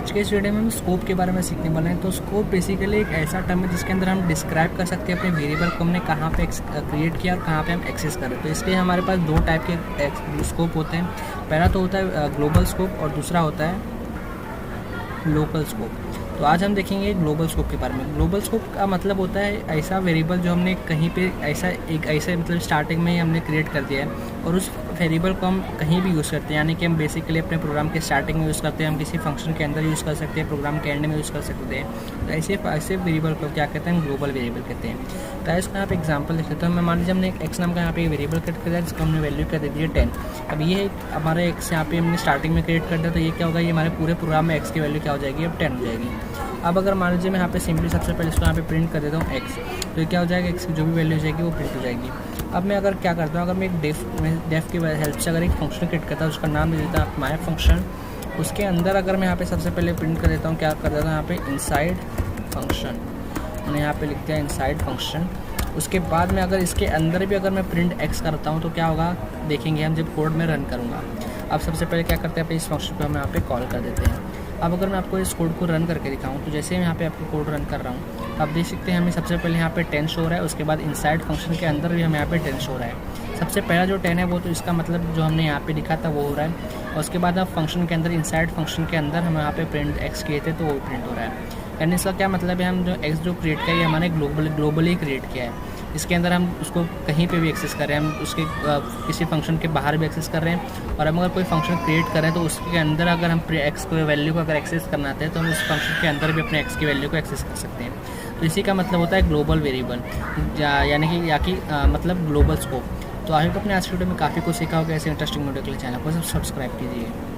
आज के इस वीडियो में हम स्कोप के बारे में सीखने वाले हैं। तो स्कोप बेसिकली एक ऐसा टर्म है जिसके अंदर हम डिस्क्राइब कर सकते हैं अपने वेरिएबल को हमने कहाँ पे क्रिएट किया और कहाँ पे हम एक्सेस करें। तो इसलिए हमारे पास दो टाइप के स्कोप होते हैं। पहला तो होता है ग्लोबल स्कोप और दूसरा होता है लोकल स्कोप। तो आज हम देखेंगे ग्लोबल स्कोप के बारे में। ग्लोबल स्कोप का मतलब होता है ऐसा वेरिएबल जो हमने कहीं पे ऐसे मतलब स्टार्टिंग में ही हमने क्रिएट कर दिया है और उस वेरिएबल को हम कहीं भी यूज़ करते हैं। यानी कि हम बेसिकली अपने प्रोग्राम के स्टार्टिंग में यूज़ करते हैं, हम किसी फंक्शन के अंदर यूज़ कर सकते हैं, प्रोग्राम के एंड में यूज़ कर सकते हैं। तो ऐसे वेरिएबल को क्या कहते हैं, हम ग्लोबल वेरिएबल कहते हैं। तो इसका यहाँ पे एग्जांपल देख लेते हैं। मैं मान लीजिए हमने एक एक्स नाम का यहाँ पे वेरिएबल क्रिएट कर दिया जिसको हमने वैल्यू कर दे दी है 10। अब ये हमारा एक्स यहाँ पे हमने स्टार्टिंग में क्रिएट कर दिया, तो ये क्या होगा, ये हमारे पूरे प्रोग्राम में एक्स की वैल्यू क्या हो जाएगी, अब 10 हो जाएगी। अब अगर मान लीजिए मैं यहाँ पे सिंपली सबसे पहले इसको यहाँ पे प्रिंट कर देता हूँ एक्स, तो ये क्या हो जाएगा, एक्स की जो भी वैल्यू हो जाएगी वो प्रिंट हो जाएगी। अब मैं अगर क्या करता हूँ, अगर मैं एक डेफ की हेल्प से अगर एक फंक्शन क्रिएट करता हूँ, उसका नाम दे देता हूँ माय फंक्शन। उसके अंदर अगर मैं यहाँ पे सबसे पहले प्रिंट कर देता हूँ, क्या कर देता हूँ यहाँ पे इनसाइड फंक्शन, मैंने यहाँ पे लिख दिया इनसाइड फंक्शन। उसके बाद में अगर इसके अंदर भी अगर मैं प्रिंट एक्स करता हूँ तो क्या होगा, देखेंगे हम जब कोड में रन करूँगा। अब सबसे पहले क्या करते हैं, इस फंक्शन को हम यहाँ पे कॉल कर देते हैं। अब अगर मैं आपको इस कोड को रन करके दिखाऊं, तो जैसे मैं यहाँ पे आपको कोड रन कर रहा हूँ, तो आप देख सकते हैं हमें सबसे पहले यहाँ पे 10 शो हो रहा है। उसके बाद इनसाइड फंक्शन के अंदर भी हमें यहाँ पे 10 शो हो रहा है। सबसे पहला जो 10 है वो तो इसका मतलब जो हमने यहाँ पे लिखा था वो हो रहा है, और उसके बाद अब फंक्शन के अंदर इनसाइड फंक्शन के अंदर हम यहाँ पे प्रिंट एक्स किए थे तो वो प्रिंट हो रहा है। यानी इसका क्या मतलब है, हम जो एक्स जो क्रिएट किया है हमने ग्लोबली क्रिएट किया है। इसके अंदर हम उसको कहीं पे भी एक्सेस कर रहे हैं, हम उसके किसी फंक्शन के बाहर भी एक्सेस कर रहे हैं, और हम अगर कोई फंक्शन क्रिएट कर रहे हैं तो उसके अंदर अगर हम एक्स को वैल्यू को अगर एक्सेस करना चाहते हैं तो हम उस फंक्शन के अंदर भी अपने एक्स की वैल्यू को एक्सेस कर सकते हैं। तो इसी का मतलब होता है ग्लोबल वेरिएबल, यानी कि मतलब ग्लोबल स्कोप। तो आई होप अपने आज वीडियो में काफ़ी कुछ सीखा होगा। ऐसे इंटरेस्टिंग वीडियो के लिए चैनल को सब्सक्राइब कीजिए।